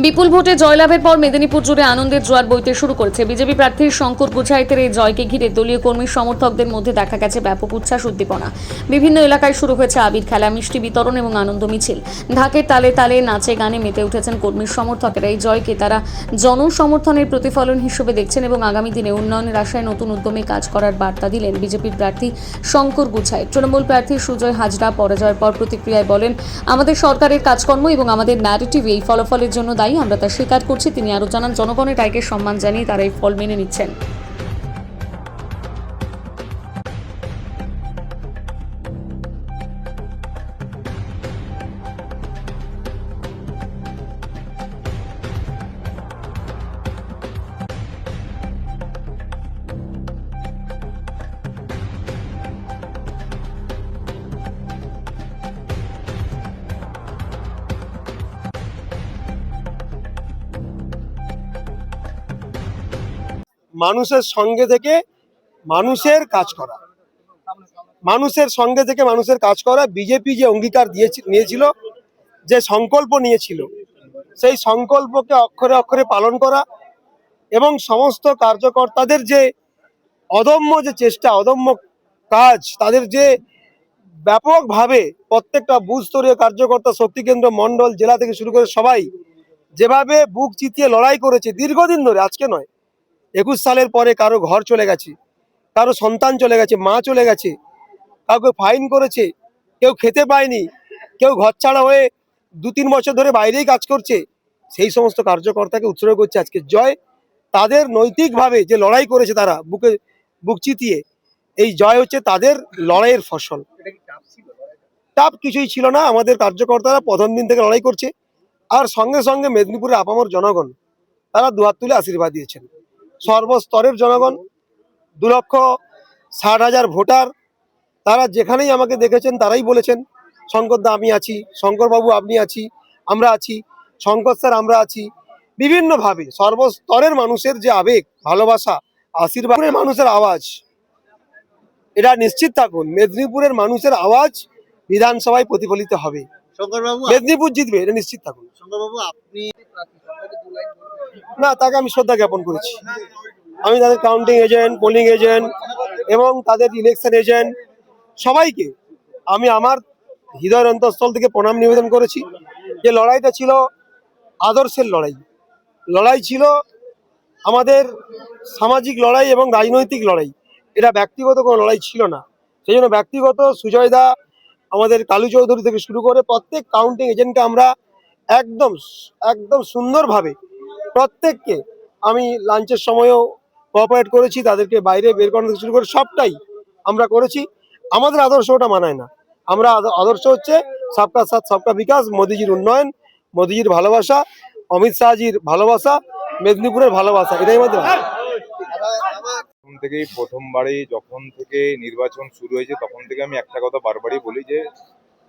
বিপুল ভোটে জয়লাভের পর মেদিনীপুর জুড়ে আনন্দের জোয়ার বইতে শুরু করেছে। বিজেপি প্রার্থী শঙ্কর গুছাইতের এই জয়কে ঘিরে দলীয় কর্মী সমর্থকদের মধ্যে দেখা গেছে ব্যাপক উচ্ছ্বাস উদ্দীপনা। বিভিন্ন এলাকায় শুরু হয়েছে আবির খেলা, মিষ্টি বিতরণ এবং আনন্দ মিছিল। ঢাকের তালে তালে নাচে গানে মেতে উঠেছেন কর্মী সমর্থকেরা। এই জয়কে তারা জনসমর্থনের প্রতিফলন হিসেবে দেখছেন এবং আগামী দিনে উন্নয়নের আশায় নতুন উদ্যমে কাজ করার বার্তা দিলেন বিজেপির প্রার্থী শঙ্কর গুছাই। তৃণমূল প্রার্থী সুজয় হাজরা পরাজয়ের পর প্রতিক্রিয়ায় বলেন, আমাদের সরকারের কাজকর্ম এবং আমাদের ন্যারেটিভ এই ফলাফলের জন্য দায়ী, আমরা তা স্বীকার করছি। তিনি আরো জানান, জনগণের রায়কে সম্মান জানিয়ে তারা এই ফল মেনে নিচ্ছেন। মানুষের সঙ্গে থেকে মানুষের কাজ করা, মানুষের সঙ্গে থেকে মানুষের কাজ করা। বিজেপি যে অঙ্গীকার নিয়েছিল, যে সংকল্প নিয়েছিল, সেই সংকল্পকে অক্ষরে অক্ষরে পালন করা এবং সমস্ত কার্যকর্তাদের যে অদম্য যে চেষ্টা, অদম্য কাজ, তাদের যে ব্যাপকভাবে প্রত্যেকটা বুথ স্তরীয় কার্যকর্তা, শক্তিকেন্দ্র, মণ্ডল, জেলা থেকে শুরু করে সবাই যেভাবে বুক চিতিয়ে লড়াই করেছে দীর্ঘদিন ধরে, আজকে নয়, 21 সালের পরে কারো ঘর চলে গেছে, কারো সন্তান চলে গেছে, মা চলে গেছে, কাউকে ফাইন করেছে, কেউ খেতে পায়নি, কেউ ঘর ছাড়া হয়ে 2-3 বছর ধরে বাইরেই কাজ করছে। সেই সমস্ত কার্যকর্তাকে উৎসর্গ করছে আজকে জয়। তাদের নৈতিকভাবে যে লড়াই করেছে তারা বুক চিতিয়ে, এই জয় হচ্ছে তাদের লড়াইয়ের ফসল। টাফ কিছুই ছিল না। আমাদের কার্যকর্তারা প্রথম দিন থেকে লড়াই করছে, আর সঙ্গে সঙ্গে মেদিনীপুরের আপামর জনগণ তারা দুহাত তুলে আশীর্বাদ দিয়েছেন। সর্বস্তরের জনগণ, 2,60,000 ভোটার, তারা যেখানেই আমাকে দেখেছেন তারাই বলেছেন, শঙ্কর দা আমি আছি, শঙ্কর বাবু আপনি আছি, আমরা আছি, শঙ্কর স্যার আমরা আছি। বিভিন্নভাবে সর্বস্তরের মানুষের যে আবেগ, ভালোবাসা, আশীর্বাদের মানুষের আওয়াজ, এটা নিশ্চিত থাকুন মেদিনীপুরের মানুষের আওয়াজ বিধানসভায় প্রতিফলিত হবে। মেদিনীপুর জিতবে, এটা নিশ্চিত থাকুন। না, তাকে আমি শ্রদ্ধা জ্ঞাপন করেছি। আমি তাদের কাউন্টিং এজেন্ট, পোলিং এজেন্ট এবং তাদের ইলেকশন এজেন্ট সবাইকে আমি আমার হৃদয়ের অন্তঃস্থল থেকে প্রণাম নিবেদন করেছি। যে লড়াইটা ছিল আদর্শের লড়াই, লড়াই ছিল আমাদের সামাজিক লড়াই এবং রাজনৈতিক লড়াই, এটা ব্যক্তিগত কোনো লড়াই ছিল না। সেই জন্য ব্যক্তিগত সুজয় দা, আমাদের কালু চৌধুরী থেকে শুরু করে প্রত্যেক কাউন্টিং এজেন্টকে আমরা একদম একদম সুন্দরভাবে প্রত্যেককে আমি লাঞ্চের সময়ও কোঅপারেট করেছি, তাদেরকে বাইরে বের করানো থেকে শুরু করে সবটাই আমরা করেছি। আমাদের আদর্শ ওটা মানায় না। আমরা আদর্শ হচ্ছে সবকা সাথ সবকা বিকাশ, মোদিজির উন্নয়ন, মোদিজির ভালোবাসা, অমিত শাহজির ভালোবাসা, মেদিনীপুরের ভালোবাসা, এটাই আমাদের। থেকেই প্রথমবারেই যখন থেকে নির্বাচন শুরু হয়েছে তখন থেকে আমি একটা কথা বারবারই বলি যে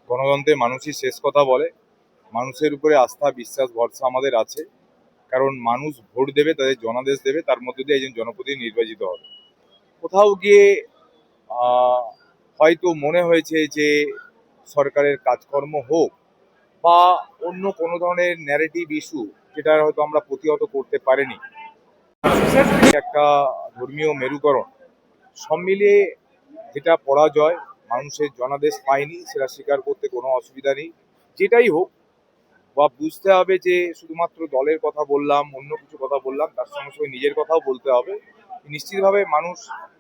গণতন্ত্রে মানুষই শেষ কথা বলে। মানুষের উপরে আস্থা, বিশ্বাস, ভরসা আমাদের আছে, কারণ মানুষ ভোট দেবে, তাদের জনাদেশ দেবে, তার মধ্যে দিয়ে একজন জনপ্রতিনিধি নির্বাচিত হবে। কোথাও গিয়ে হয়তো মনে হয়েছে যে সরকারের কাজকর্ম হোক বা অন্য কোনো ধরনের ন্যারেটিভ ইস্যু যেটা হয়তো আমরা প্রতিহত করতে পারিনি, একটা ধর্মীয় মেরুকরণ সব মিলিয়ে যেটা পরাজয়, মানুষের জনাদেশ পায়নি, সেটা স্বীকার করতে কোনো অসুবিধা নেই। যেটাই হোক, বা বুঝতে হবে যে শুধুমাত্র দলের কথা বললাম, অন্য কিছু কথা বললাম, তার সঙ্গে সঙ্গে নিজের কথাও বলতে হবে। নিশ্চিতভাবে মানুষ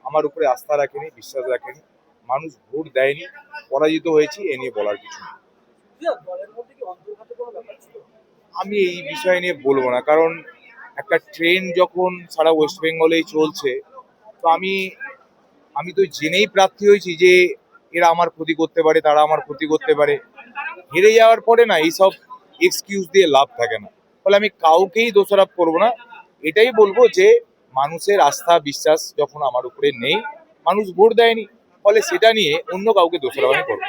আমার উপরে আস্থা রাখেনি, বিশ্বাস রাখেনি, মানুষ ভোট দেয়নি, পরাজিত হয়েছি, এ নিয়ে বলার কিছু নেই। আমি এই বিষয় নিয়ে বলবো না, কারণ একটা ট্রেন যখন সারা ওয়েস্ট বেঙ্গলেই চলছে, তো আমি তো জেনেই প্রার্থী হয়েছি যে এরা আমার ক্ষতি করতে পারে, তারা আমার ক্ষতি করতে পারে। হেরে যাওয়ার পরে না এইসব এক্সকিউজ দিয়ে লাভ থাকে না। ফলে আমি কাউকেই দোষারোপ করবো না, এটাই বলবো যে মানুষের আস্থা বিশ্বাস যখন আমার উপরে নেই, মানুষ ভোট দেয়নি, ফলে সেটা নিয়ে অন্য কাউকে দোষারোপ আমি করবো।